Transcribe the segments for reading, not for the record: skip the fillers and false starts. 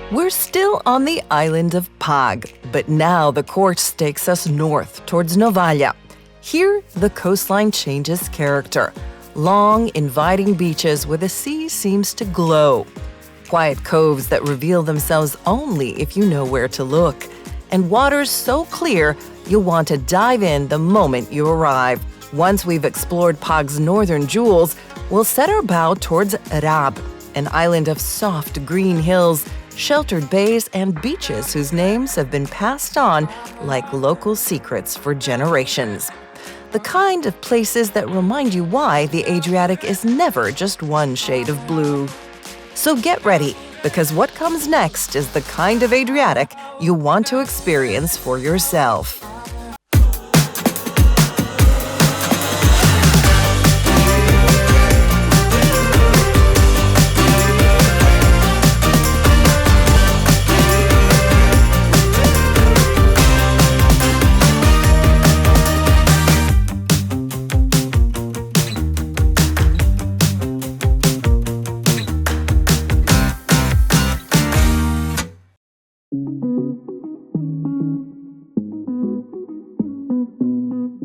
We're still on the island of Pag, but now the course takes us north towards NOVALJA. Here, the coastline changes character. Long, inviting beaches where the sea seems to glow. Quiet coves that reveal themselves only if you know where to look. And waters so clear, you'll want to dive in the moment you arrive. Once we've explored Pag's northern jewels, we'll set our bow towards RAB, an island of soft green hills, sheltered bays, and beaches whose names have been passed on like local secrets for generations. The kind of places that remind you why the Adriatic is never just one shade of blue. So get ready, because what comes next is the kind of Adriatic you want to experience for yourself.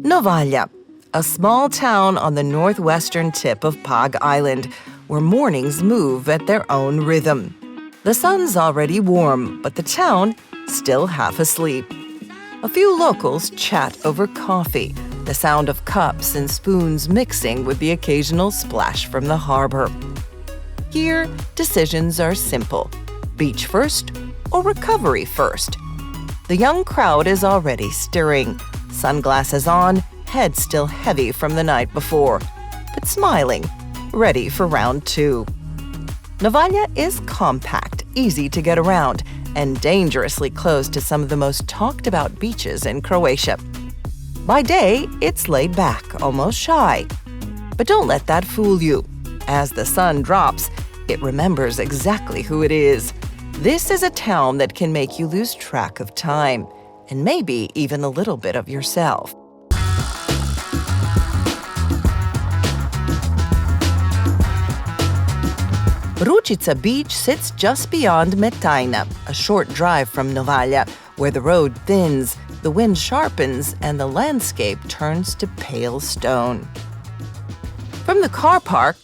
NOVALJA, a small town on the northwestern tip of Pag Island, where mornings move at their own rhythm. The sun's already warm, but the town still half asleep. A few locals chat over coffee, the sound of cups and spoons mixing with the occasional splash from the harbor. Here, decisions are simple: beach first or recovery first. The young crowd is already stirring. Sunglasses on, head still heavy from the night before, but smiling, ready for round two. NOVALJA is compact, easy to get around, and dangerously close to some of the most talked about beaches in Croatia. By day, it's laid back, almost shy. But don't let that fool you. As the sun drops, it remembers exactly who it is. This is a town that can make you lose track of time, and maybe even a little bit of yourself. Ručica Beach sits just beyond Metajna, a short drive from NOVALJA, where the road thins, the wind sharpens, and the landscape turns to pale stone. From the car park,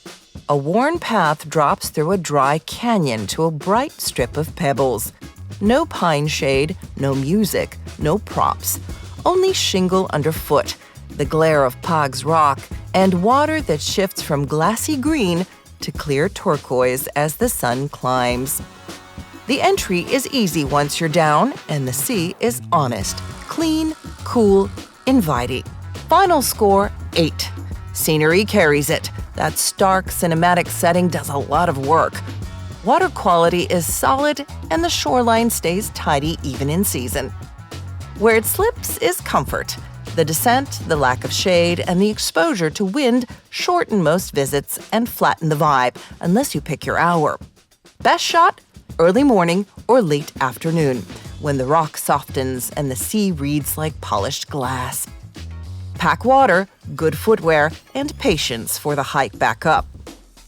a worn path drops through a dry canyon to a bright strip of pebbles. No pine shade, no music, no props, only shingle underfoot, the glare of Pag's rock, and water that shifts from glassy green to clear turquoise as the sun climbs. The entry is easy once you're down, and the sea is honest, clean, cool, inviting. Final score, 8. Scenery carries it. That stark cinematic setting does a lot of work. Water quality is solid, and the shoreline stays tidy even in season. Where it slips is comfort. The descent, the lack of shade, and the exposure to wind shorten most visits and flatten the vibe, unless you pick your hour. Best shot, early morning or late afternoon, when the rock softens and the sea reads like polished glass. Pack water, good footwear, and patience for the hike back up.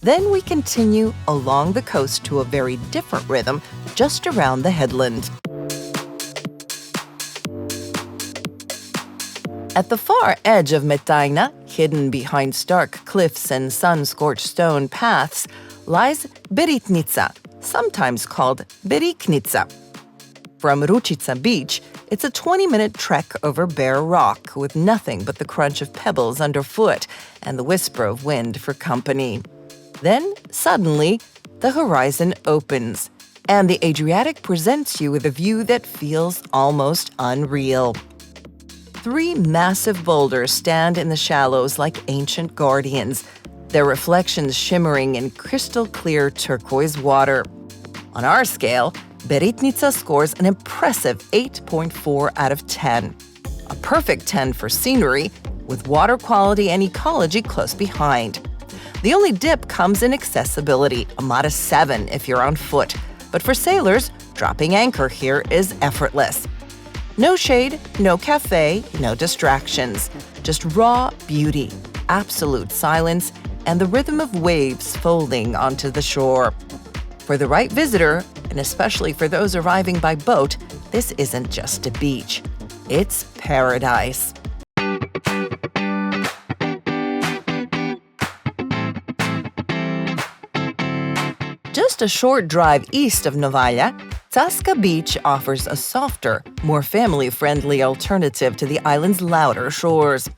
Then we continue along the coast to a very different rhythm just around the headland. At the far edge of Metajna, hidden behind stark cliffs and sun-scorched stone paths, lies Beritnica, sometimes called Beriknica. From Ručica Beach, it's a 20-minute trek over bare rock with nothing but the crunch of pebbles underfoot and the whisper of wind for company. Then, suddenly, the horizon opens, and the Adriatic presents you with a view that feels almost unreal. 3 massive boulders stand in the shallows like ancient guardians, their reflections shimmering in crystal-clear turquoise water. On our scale, Beritnica scores an impressive 8.4 out of 10. A perfect 10 for scenery, with water quality and ecology close behind. The only dip comes in accessibility, a modest 7 if you're on foot. But for sailors, dropping anchor here is effortless. No shade, no cafe, no distractions. Just raw beauty, absolute silence, and the rhythm of waves folding onto the shore. For the right visitor, And especially for those arriving by boat, this isn't just a beach. It's paradise. Just a short drive east of NOVALJA, Taska Beach offers a softer, more family-friendly alternative to the island's louder shores.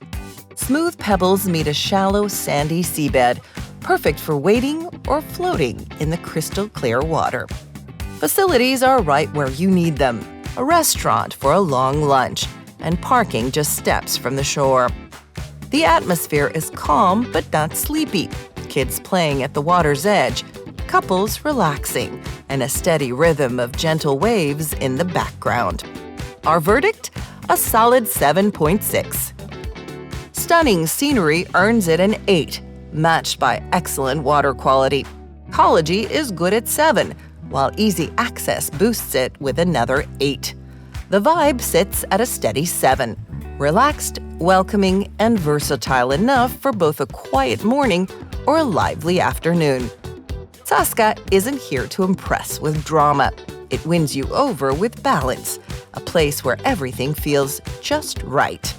Smooth pebbles meet a shallow, sandy seabed, perfect for wading or floating in the crystal-clear water. Facilities are right where you need them: a restaurant for a long lunch, and parking just steps from the shore. The atmosphere is calm but not sleepy, kids playing at the water's edge, couples relaxing, and a steady rhythm of gentle waves in the background. Our verdict? A solid 7.6. Stunning scenery earns it an 8, matched by excellent water quality. Ecology is good at 7, while easy access boosts it with another 8. The vibe sits at a steady 7, relaxed, welcoming, and versatile enough for both a quiet morning or a lively afternoon. Taska isn't here to impress with drama. It wins you over with balance, a place where everything feels just right.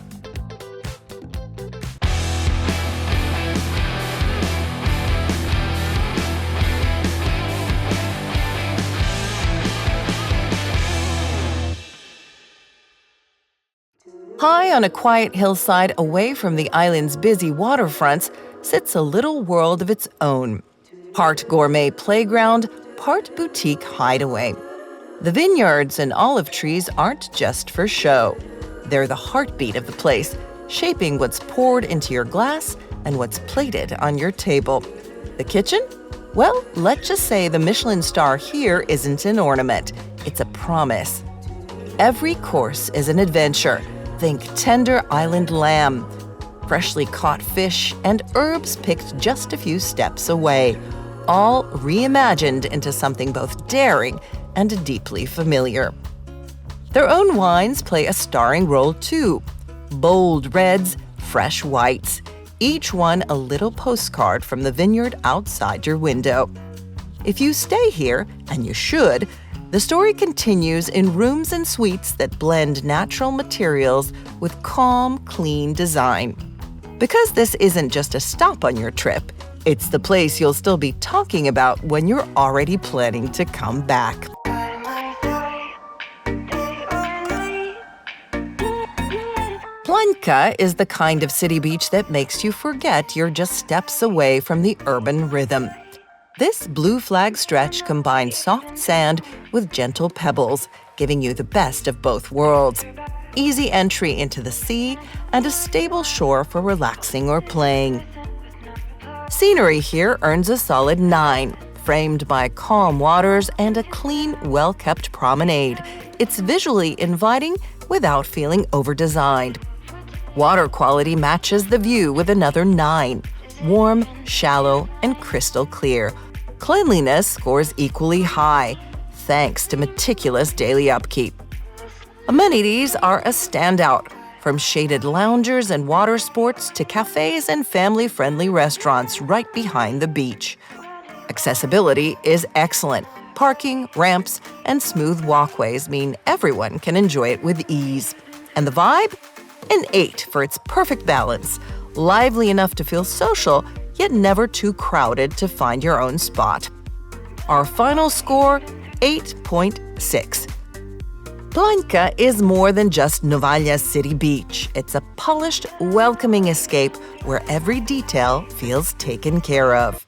High on a quiet hillside away from the island's busy waterfronts sits a little world of its own. Part gourmet playground, part boutique hideaway. The vineyards and olive trees aren't just for show. They're the heartbeat of the place, shaping what's poured into your glass and what's plated on your table. The kitchen? Well, let's just say the Michelin star here isn't an ornament, it's a promise. Every course is an adventure. Think tender island lamb, freshly caught fish, and herbs picked just a few steps away, all reimagined into something both daring and deeply familiar. Their own wines play a starring role too. Bold reds, fresh whites, each one a little postcard from the vineyard outside your window. If you stay here, and you should, the story continues in rooms and suites that blend natural materials with calm, clean design. Because this isn't just a stop on your trip, it's the place you'll still be talking about when you're already planning to come back. Blanca is the kind of city beach that makes you forget you're just steps away from the urban rhythm. This blue flag stretch combines soft sand with gentle pebbles, giving you the best of both worlds. Easy entry into the sea and a stable shore for relaxing or playing. Scenery here earns a solid 9, framed by calm waters and a clean, well-kept promenade. It's visually inviting without feeling over-designed. Water quality matches the view with another 9. Warm, shallow, and crystal clear. Cleanliness scores equally high, thanks to meticulous daily upkeep. Amenities are a standout, from shaded loungers and water sports to cafes and family-friendly restaurants right behind the beach. Accessibility is excellent. Parking, ramps, and smooth walkways mean everyone can enjoy it with ease. And the vibe? An 8 for its perfect balance. Lively enough to feel social, yet never too crowded to find your own spot. Our final score, 8.6. Blanca is more than just NOVALJA's city beach. It's a polished, welcoming escape where every detail feels taken care of.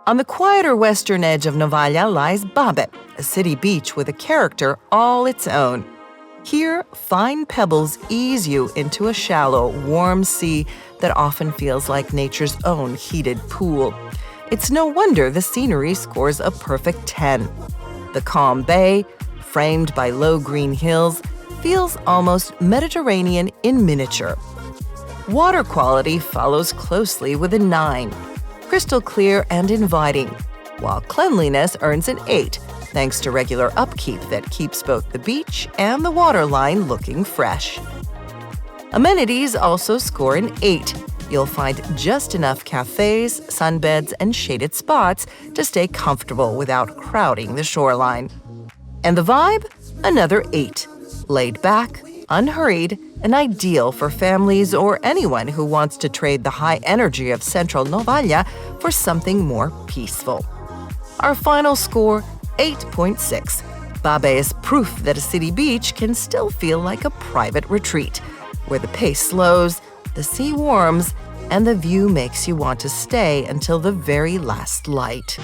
On the quieter western edge of NOVALJA lies Babe, a city beach with a character all its own. Here, fine pebbles ease you into a shallow, warm sea that often feels like nature's own heated pool. It's no wonder the scenery scores a perfect 10. The calm bay, framed by low green hills, feels almost Mediterranean in miniature. Water quality follows closely with a 9. Crystal clear and inviting, while cleanliness earns an 8, thanks to regular upkeep that keeps both the beach and the waterline looking fresh. Amenities also score an 8, You'll find just enough cafes, sunbeds, and shaded spots to stay comfortable without crowding the shoreline. And the vibe? Another 8. Laid back, unhurried, and ideal for families or anyone who wants to trade the high energy of central NOVALJA for something more peaceful. Our final score, 8.6. Babe is proof that a city beach can still feel like a private retreat, where the pace slows, the sea warms, and the view makes you want to stay until the very last light.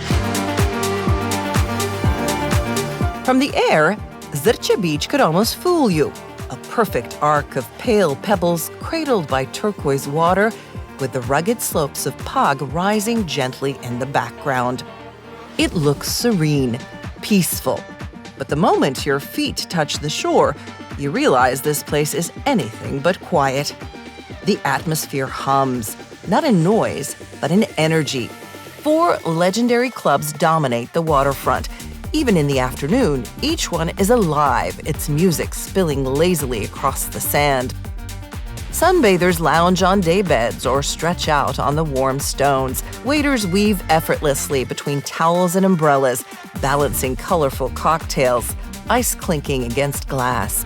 From the air, Zrče Beach could almost fool you. A perfect arc of pale pebbles cradled by turquoise water, with the rugged slopes of Pag rising gently in the background. It looks serene, peaceful. But the moment your feet touch the shore, you realize this place is anything but quiet. The atmosphere hums, not in noise, but in energy. 4 legendary clubs dominate the waterfront. Even in the afternoon, each one is alive, its music spilling lazily across the sand. Sunbathers lounge on daybeds or stretch out on the warm stones. Waiters weave effortlessly between towels and umbrellas, balancing colorful cocktails, ice clinking against glass.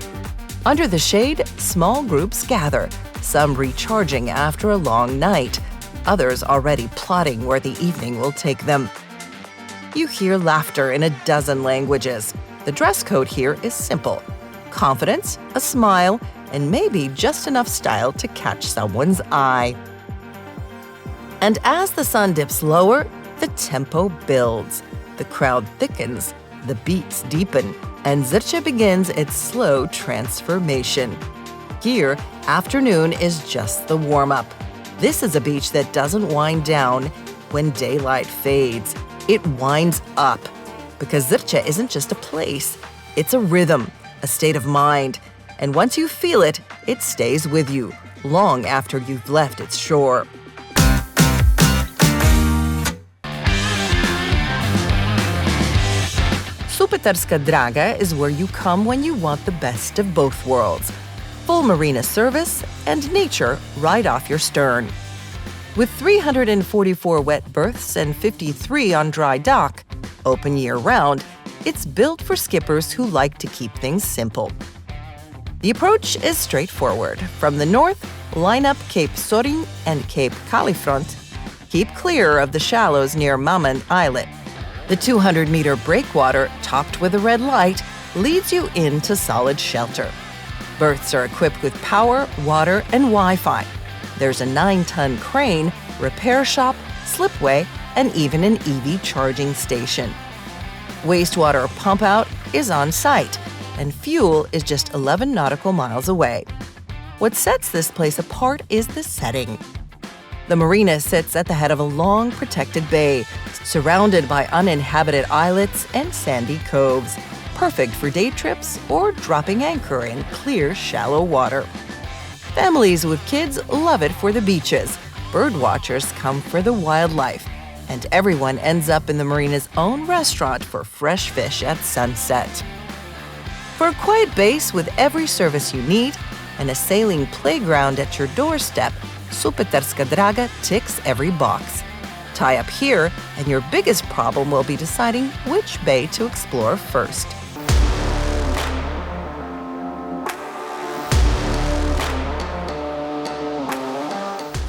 Under the shade, small groups gather, some recharging after a long night, others already plotting where the evening will take them. You hear laughter in a dozen languages. The dress code here is simple: confidence, a smile, and maybe just enough style to catch someone's eye. And as the sun dips lower, the tempo builds. The crowd thickens, the beats deepen, and Zrče begins its slow transformation. Here, afternoon is just the warm-up. This is a beach that doesn't wind down when daylight fades. It winds up. Because Zrče isn't just a place. It's a rhythm, a state of mind. And once you feel it, it stays with you, long after you've left its shore. Supetarska Draga is where you come when you want the best of both worlds. Full marina service and nature right off your stern. With 344 wet berths and 53 on dry dock, open year-round, it's built for skippers who like to keep things simple. The approach is straightforward. From the north, line up Cape Sorin and Cape Kalifront. Keep clear of the shallows near Mamand Islet. The 200-meter breakwater, topped with a red light, leads you into solid shelter. Berths are equipped with power, water, and Wi-Fi. There's a 9-ton crane, repair shop, slipway, and even an EV charging station. Wastewater pump-out is on site, and fuel is just 11 nautical miles away. What sets this place apart is the setting. The marina sits at the head of a long, protected bay, surrounded by uninhabited islets and sandy coves, perfect for day trips or dropping anchor in clear, shallow water. Families with kids love it for the beaches, birdwatchers come for the wildlife, and everyone ends up in the marina's own restaurant for fresh fish at sunset. For a quiet base with every service you need and a sailing playground at your doorstep, Supetarska Draga ticks every box. Tie up here, and your biggest problem will be deciding which bay to explore first.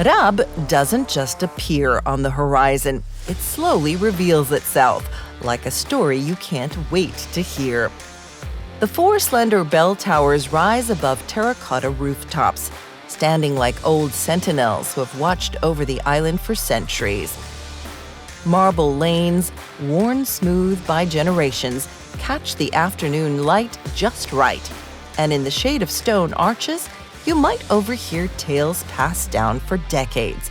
RAB doesn't just appear on the horizon. It slowly reveals itself, like a story you can't wait to hear. The 4 slender bell towers rise above terracotta rooftops, standing like old sentinels who have watched over the island for centuries. Marble lanes, worn smooth by generations, catch the afternoon light just right, and in the shade of stone arches, you might overhear tales passed down for decades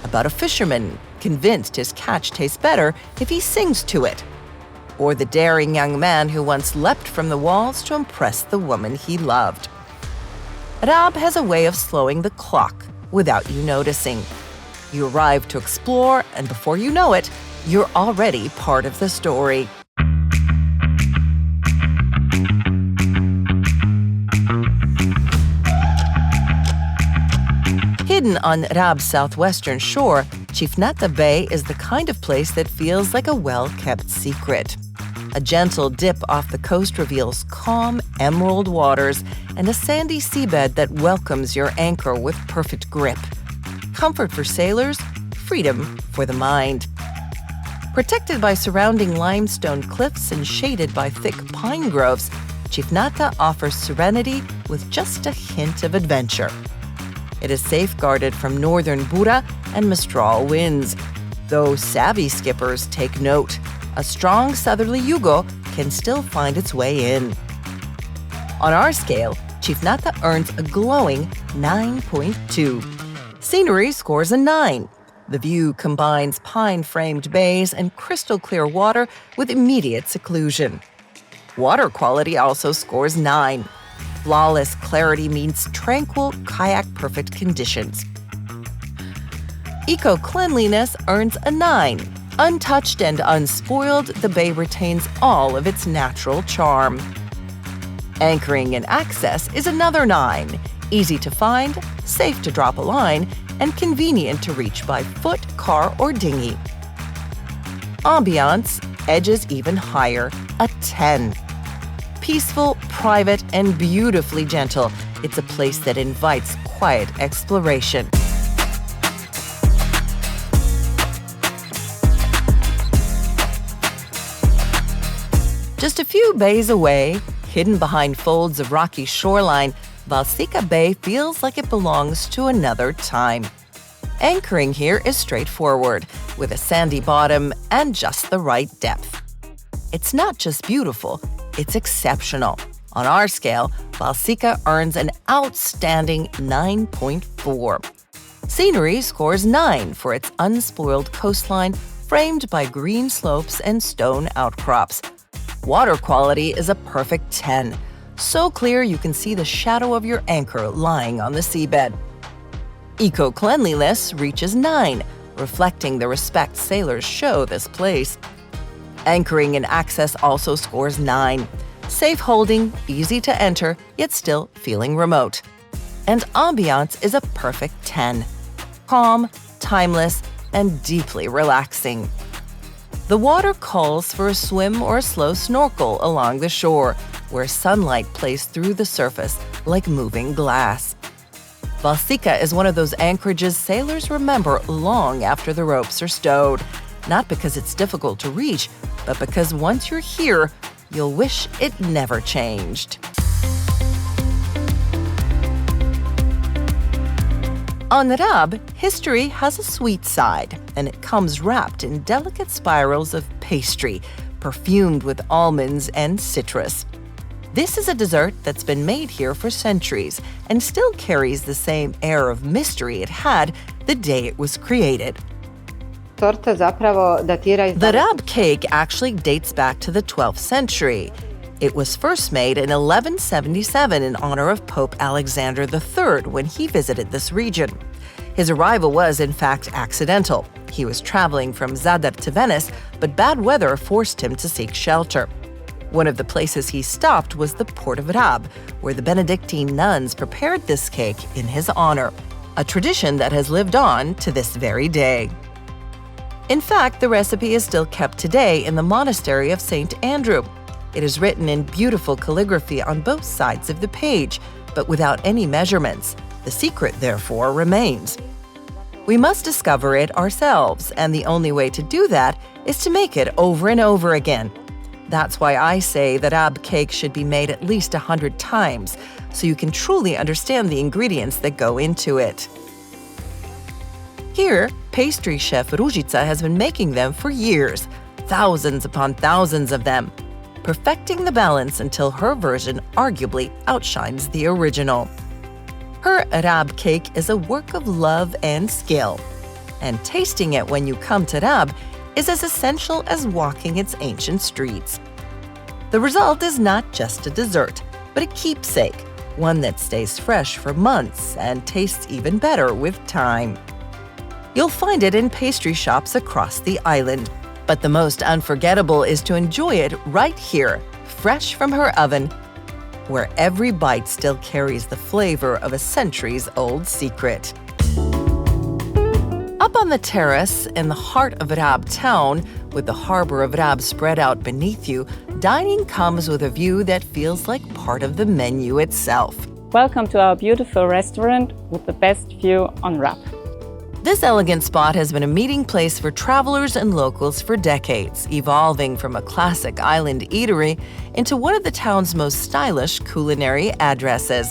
about a fisherman convinced his catch tastes better if he sings to it, or the daring young man who once leapt from the walls to impress the woman he loved. RAB has a way of slowing the clock without you noticing. You arrive to explore, and before you know it, you're already part of the story. Hidden Hidden on RAB's southwestern shore, Chifnata Bay is the kind of place that feels like a well-kept secret. A gentle dip off the coast reveals calm, emerald waters and a sandy seabed that welcomes your anchor with perfect grip. Comfort for sailors, freedom for the mind. Protected by surrounding limestone cliffs and shaded by thick pine groves, Chifnata offers serenity with just a hint of adventure. It is safeguarded from northern Bura and Mistral winds. Though savvy skippers take note, a strong southerly yugo can still find its way in. On our scale, Chifnata earns a glowing 9.2. Scenery scores a 9. The view combines pine-framed bays and crystal-clear water with immediate seclusion. Water quality also scores 9. Flawless clarity means tranquil, kayak-perfect conditions. Eco-cleanliness earns a 9. Untouched and unspoiled, the bay retains all of its natural charm. Anchoring and access is another 9. Easy to find, safe to drop a line, and convenient to reach by foot, car, or dinghy. Ambiance edges even higher, a 10. Peaceful, private, and beautifully gentle, it's a place that invites quiet exploration. Just a few bays away, hidden behind folds of rocky shoreline, Valsika Bay feels like it belongs to another time. Anchoring here is straightforward, with a sandy bottom and just the right depth. It's not just beautiful, it's exceptional. On our scale, Valsika earns an outstanding 9.4. Scenery scores 9 for its unspoiled coastline, framed by green slopes and stone outcrops. Water quality is a perfect 10. So clear you can see the shadow of your anchor lying on the seabed. Eco-cleanliness reaches 9, reflecting the respect sailors show this place. Anchoring and access also scores 9. Safe holding, easy to enter, yet still feeling remote. And ambiance is a perfect 10. Calm, timeless, and deeply relaxing. The water calls for a swim or a slow snorkel along the shore, where sunlight plays through the surface like moving glass. Valsika is one of those anchorages sailors remember long after the ropes are stowed, not because it's difficult to reach, but because once you're here, you'll wish it never changed. On RAB, history has a sweet side, and it comes wrapped in delicate spirals of pastry, perfumed with almonds and citrus. This is a dessert that's been made here for centuries and still carries the same air of mystery it had the day it was created. The RAB cake actually dates back to the 12th century. It was first made in 1177 in honor of Pope Alexander III when he visited this region. His arrival was, in fact, accidental. He was traveling from Zadar to Venice, but bad weather forced him to seek shelter. One of the places he stopped was the port of RAB, where the Benedictine nuns prepared this cake in his honor, a tradition that has lived on to this very day. In fact, the recipe is still kept today in the monastery of St. Andrew. It is written in beautiful calligraphy on both sides of the page, but without any measurements. The secret, therefore, remains. We must discover it ourselves, and the only way to do that is to make it over and over again. That's why I say that RAB cake should be made at least 100 times, so you can truly understand the ingredients that go into it. Here, pastry chef Ružica has been making them for years, thousands upon thousands of them, perfecting the balance until her version arguably outshines the original. Her RAB cake is a work of love and skill, and tasting it when you come to RAB is as essential as walking its ancient streets. The result is not just a dessert, but a keepsake, one that stays fresh for months and tastes even better with time. You'll find it in pastry shops across the island, but the most unforgettable is to enjoy it right here, fresh from her oven, where every bite still carries the flavor of a centuries-old secret. Up on the terrace in the heart of RAB town, with the harbor of RAB spread out beneath you, dining comes with a view that feels like part of the menu itself. Welcome to our beautiful restaurant with the best view on RAB. This elegant spot has been a meeting place for travelers and locals for decades, evolving from a classic island eatery into one of the town's most stylish culinary addresses.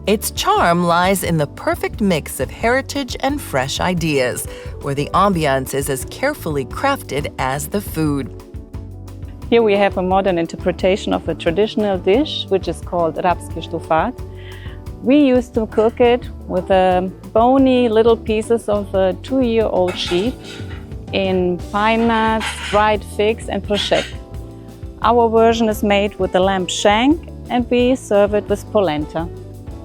Its charm lies in the perfect mix of heritage and fresh ideas, where the ambiance is as carefully crafted as the food. Here we have a modern interpretation of a traditional dish, which is called rabski štufat. We used to cook it with bony little pieces of a 2-year-old sheep in pine nuts, dried figs and brochette. Our version is made with the lamb shank and we serve it with polenta.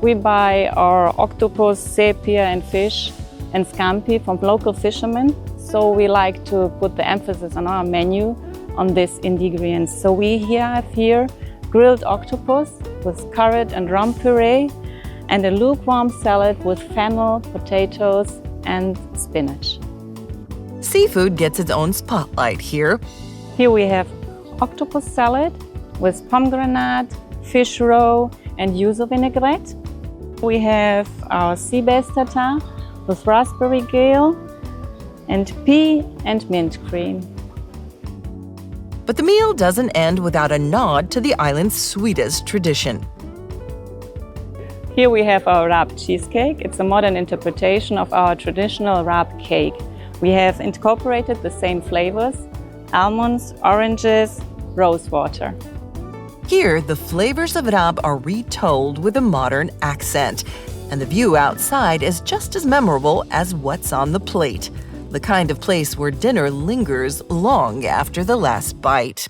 We buy our octopus, sepia and fish and scampi from local fishermen, so we like to put the emphasis on our menu on these ingredients. So we have here grilled octopus with carrot and rum puree and a lukewarm salad with fennel, potatoes and spinach. Seafood gets its own spotlight here. Here we have octopus salad with pomegranate, fish roe and yuzu vinaigrette. We have our sea bass tartare with raspberry gale and pea and mint cream. But the meal doesn't end without a nod to the island's sweetest tradition. Here we have our RAB cheesecake. It's a modern interpretation of our traditional RAB cake. We have incorporated the same flavors: almonds, oranges, rose water. Here, the flavors of RAB are retold with a modern accent, and the view outside is just as memorable as what's on the plate, the kind of place where dinner lingers long after the last bite.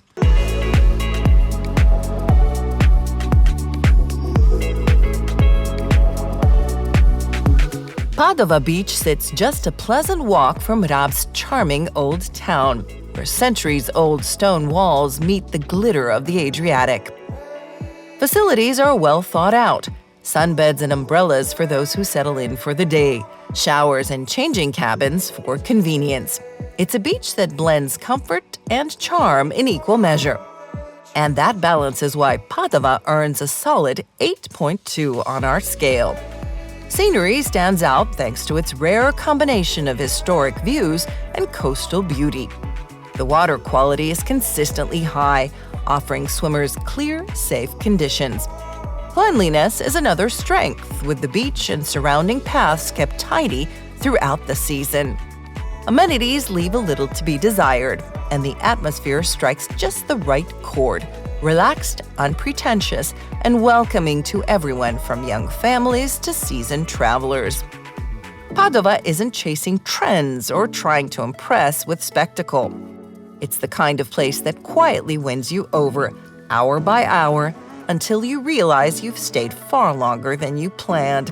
Padova Beach sits just a pleasant walk from RAB's charming old town, where centuries-old stone walls meet the glitter of the Adriatic. Facilities are well thought out: sunbeds and umbrellas for those who settle in for the day, showers and changing cabins for convenience. It's a beach that blends comfort and charm in equal measure. And that balance is why Padova earns a solid 8.2 on our scale. Scenery stands out thanks to its rare combination of historic views and coastal beauty. The water quality is consistently high, offering swimmers clear, safe conditions. Cleanliness is another strength, with the beach and surrounding paths kept tidy throughout the season. Amenities leave a little to be desired, and the atmosphere strikes just the right chord: relaxed, unpretentious, and welcoming to everyone from young families to seasoned travelers. Padova isn't chasing trends or trying to impress with spectacle. It's the kind of place that quietly wins you over, hour by hour, until you realize you've stayed far longer than you planned.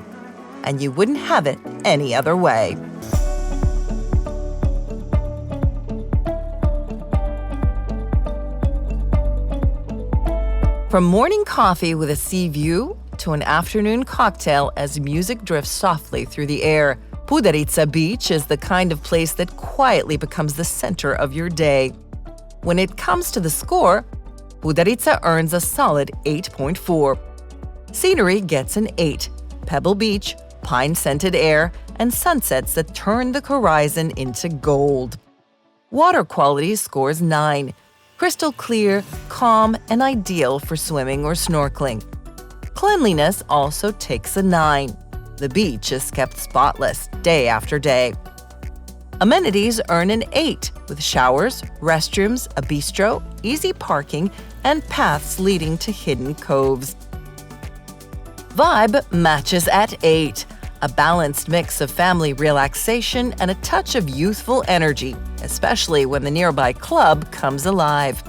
And you wouldn't have it any other way. From morning coffee with a sea view to an afternoon cocktail as music drifts softly through the air, Pudarica Beach is the kind of place that quietly becomes the center of your day. When it comes to the score, Pudarica earns a solid 8.4. Scenery gets an 8. Pebble Beach, pine-scented air, and sunsets that turn the horizon into gold. Water quality scores 9. Crystal clear, calm, and ideal for swimming or snorkeling. Cleanliness also takes a 9. The beach is kept spotless day after day. Amenities earn an 8, with showers, restrooms, a bistro, easy parking, and paths leading to hidden coves. Vibe matches at 8, a balanced mix of family relaxation and a touch of youthful energy, especially when the nearby club comes alive.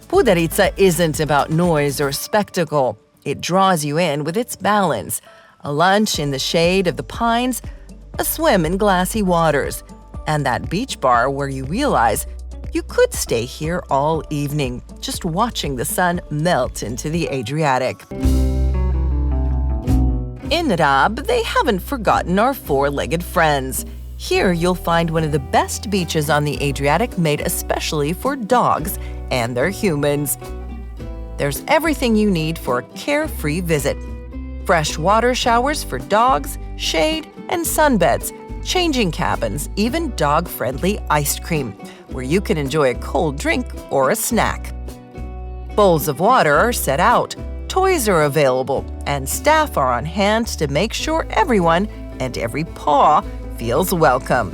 Pudarica isn't about noise or spectacle. It draws you in with its balance: a lunch in the shade of the pines, a swim in glassy waters, and that beach bar where you realize you could stay here all evening, just watching the sun melt into the Adriatic. In RAB, they haven't forgotten our four-legged friends. Here you'll find one of the best beaches on the Adriatic made especially for dogs and their humans. There's everything you need for a carefree visit. Fresh water showers for dogs, shade, and sunbeds, changing cabins, even dog-friendly ice cream, where you can enjoy a cold drink or a snack. Bowls of water are set out, toys are available, and staff are on hand to make sure everyone and every paw feels welcome.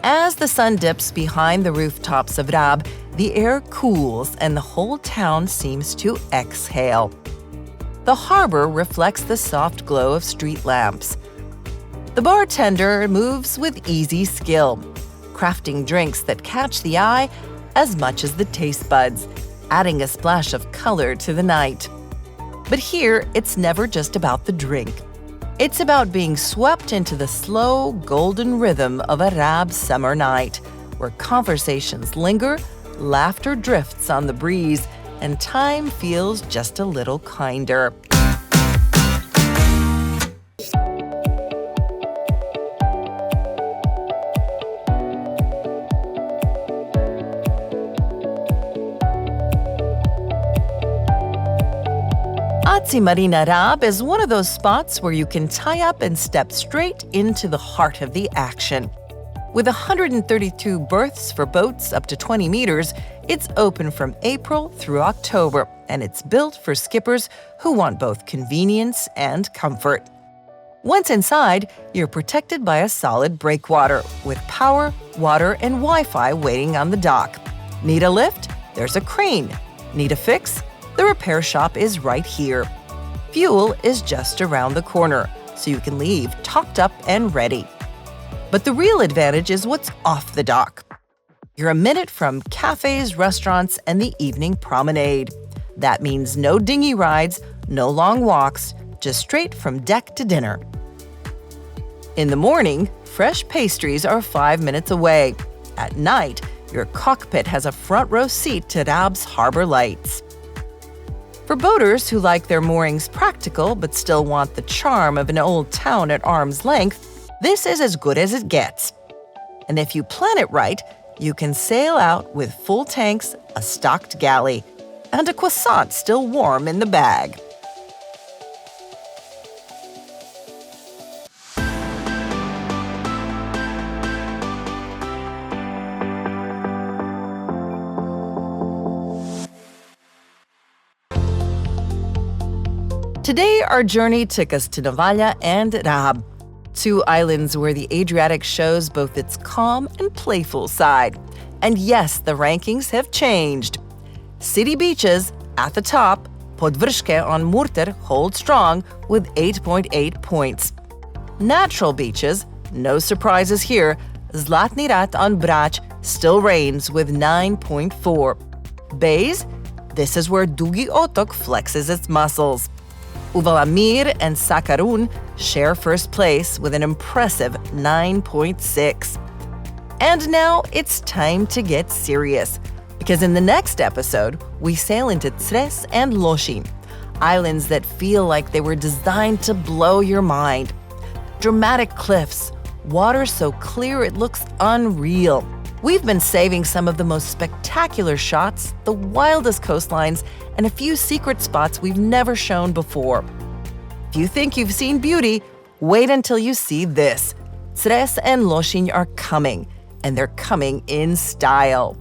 As the sun dips behind the rooftops of RAB, the air cools and the whole town seems to exhale. The harbor reflects the soft glow of street lamps. The bartender moves with easy skill, crafting drinks that catch the eye as much as the taste buds, adding a splash of color to the night. But here, it's never just about the drink. It's about being swept into the slow, golden rhythm of a RAB summer night, where conversations linger, laughter drifts on the breeze, and time feels just a little kinder. Marina RAB is one of those spots where you can tie up and step straight into the heart of the action. With 132 berths for boats up to 20 meters, it's open from April through October, and it's built for skippers who want both convenience and comfort. Once inside, you're protected by a solid breakwater with power, water, and Wi-Fi waiting on the dock. Need a lift? There's a crane. Need a fix? The repair shop is right here. Fuel is just around the corner, so you can leave topped up and ready. But the real advantage is what's off the dock. You're a minute from cafes, restaurants, and the evening promenade. That means no dinghy rides, no long walks, just straight from deck to dinner. In the morning, fresh pastries are 5 minutes away. At night, your cockpit has a front row seat to RAB's harbor lights. For boaters who like their moorings practical but still want the charm of an old town at arm's length, this is as good as it gets. And if you plan it right, you can sail out with full tanks, a stocked galley, and a croissant still warm in the bag. Today, our journey took us to NOVALJA and RAB, two islands where the Adriatic shows both its calm and playful side. And yes, the rankings have changed. City beaches, at the top, Podvrške on Murter hold strong with 8.8 points. Natural beaches, no surprises here, Zlatni Rat on Brač still reigns with 9.4. Bays, this is where Dugi Otok flexes its muscles. Uvalamir and Sakarun share first place with an impressive 9.6. And now it's time to get serious, because in the next episode, we sail into Cres and Lošinj, islands that feel like they were designed to blow your mind. Dramatic cliffs, water so clear it looks unreal. We've been saving some of the most spectacular shots, the wildest coastlines, and a few secret spots we've never shown before. If you think you've seen beauty, wait until you see this. Cres and Lošinj are coming, and they're coming in style.